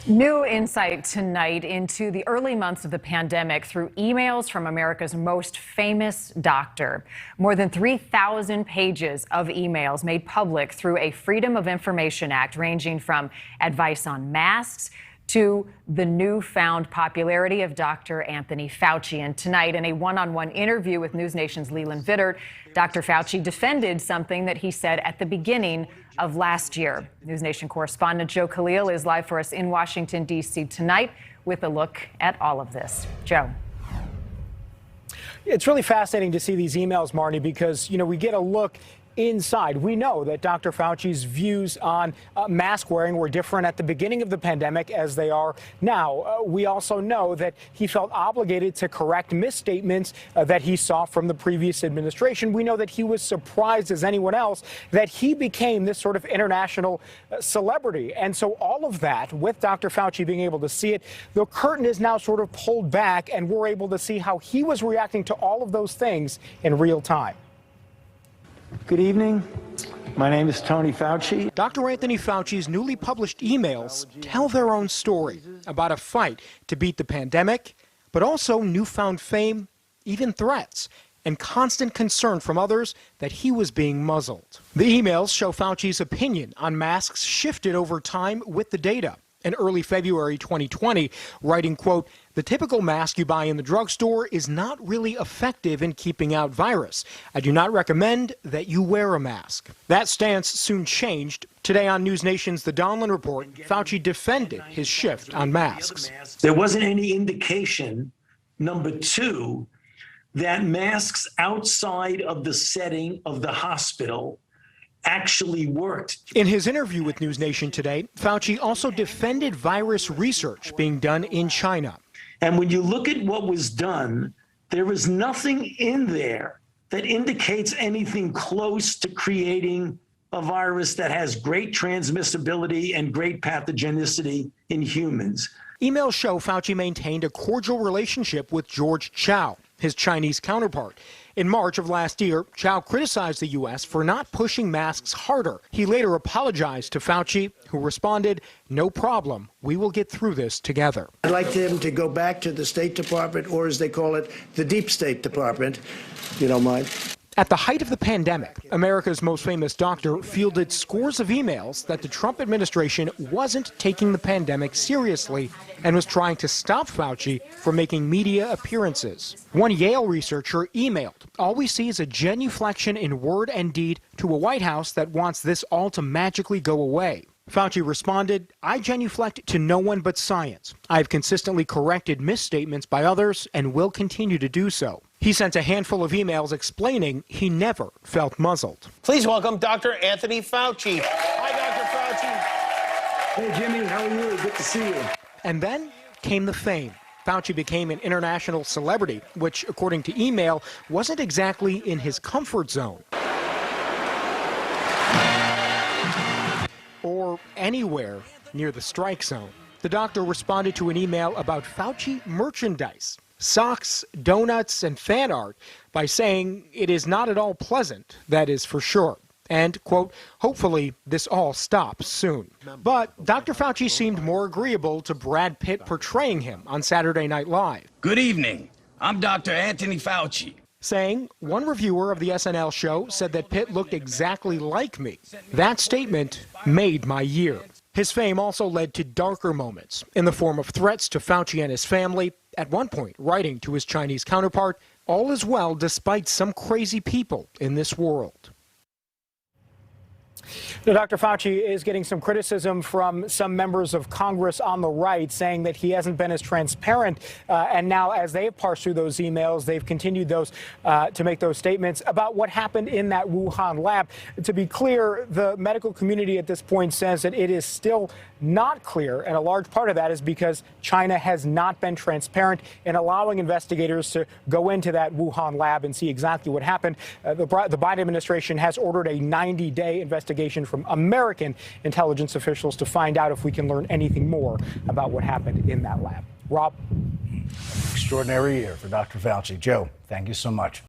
New insight tonight into the early months of the pandemic through emails from America's most famous doctor. More than 3,000 pages of emails made public through a Freedom of Information Act, ranging from advice on masks to the newfound popularity of Dr. Anthony Fauci. And tonight, in a one-on-one interview with NewsNation's Leland Vittert, Dr. Fauci defended something that he said at the beginning of last year. NewsNation correspondent Joe Khalil is live for us in Washington, D.C. tonight with a look at all of this. Joe. It's really fascinating to see these emails, Marnie, because, we get a look inside. We know that Dr. Fauci's views on mask wearing were different at the beginning of the pandemic as they are now. We also know that he felt obligated to correct misstatements that he saw from the previous administration. We know that he was surprised as anyone else that he became this sort of international celebrity. And so all of that, with Dr. Fauci being able to see it, the curtain is now sort of pulled back, and we're able to see how he was reacting to all of those things in real time. Good evening. My name is Tony Fauci. Dr. Anthony Fauci's newly published emails tell their own story about a fight to beat the pandemic, but also newfound fame, even threats, and constant concern from others that he was being muzzled. The emails show Fauci's opinion on masks shifted over time with the data. In early February 2020, writing, quote, "The typical mask you buy in the drugstore is not really effective in keeping out virus. I do not recommend that you wear a mask." That stance soon changed. Today on NewsNation's The Donlin Report, Fauci defended his shift on masks. There wasn't any indication, number two, that masks outside of the setting of the hospital actually worked. In his interview with NewsNation today, Fauci also defended virus research being done in China. And when you look at what was done, there is nothing in there that indicates anything close to creating a virus that has great transmissibility and great pathogenicity in humans. Emails show Fauci maintained a cordial relationship with George Chao, his Chinese counterpart. In March of last year, Chao criticized the U.S. for not pushing masks harder. He later apologized to Fauci, who responded, "No problem. We will get through this together." I'd like him to go back to the State Department, or as they call it, the Deep State Department, if you don't mind. At the height of the pandemic, America's most famous doctor fielded scores of emails that the Trump administration wasn't taking the pandemic seriously and was trying to stop Fauci from making media appearances. One Yale researcher emailed, "All we see is a genuflection in word and deed to a White House that wants this all to magically go away." Fauci responded, "I genuflect to no one but science. I've consistently corrected misstatements by others and will continue to do so." He sent a handful of emails explaining he never felt muzzled. Please welcome Dr. Anthony Fauci. Hi, Hey, Jimmy, how are you? Good to see you. And then came the fame. Fauci became an international celebrity, which, according to email, wasn't exactly in his comfort zone. Or anywhere near the strike zone. The doctor responded to an email about Fauci merchandise, socks, donuts, and fan art by saying it is not at all pleasant, that is for sure. And, quote, "Hopefully this all stops soon." But Dr. Fauci seemed more agreeable to Brad Pitt portraying him on Saturday Night Live. "Good evening. I'm Dr. Anthony Fauci." Saying, one reviewer of the SNL show said that Pitt looked exactly like me. That statement made my year. His fame also led to darker moments in the form of threats to Fauci and his family, at one point writing to his Chinese counterpart, "All is well despite some crazy people in this world." Now, Dr. Fauci is getting some criticism from some members of Congress on the right, saying that he hasn't been as transparent. And now, as they have parsed through those emails, they've continued to make those statements about what happened in that Wuhan lab. To be clear, the medical community at this point says that it is still not clear. And a large part of that is because China has not been transparent in allowing investigators to go into that Wuhan lab and see exactly what happened. The Biden administration has ordered a 90-day investigation from American intelligence officials to find out if we can learn anything more about what happened in that lab. Rob? Extraordinary year for Dr. Fauci. Joe, thank you so much.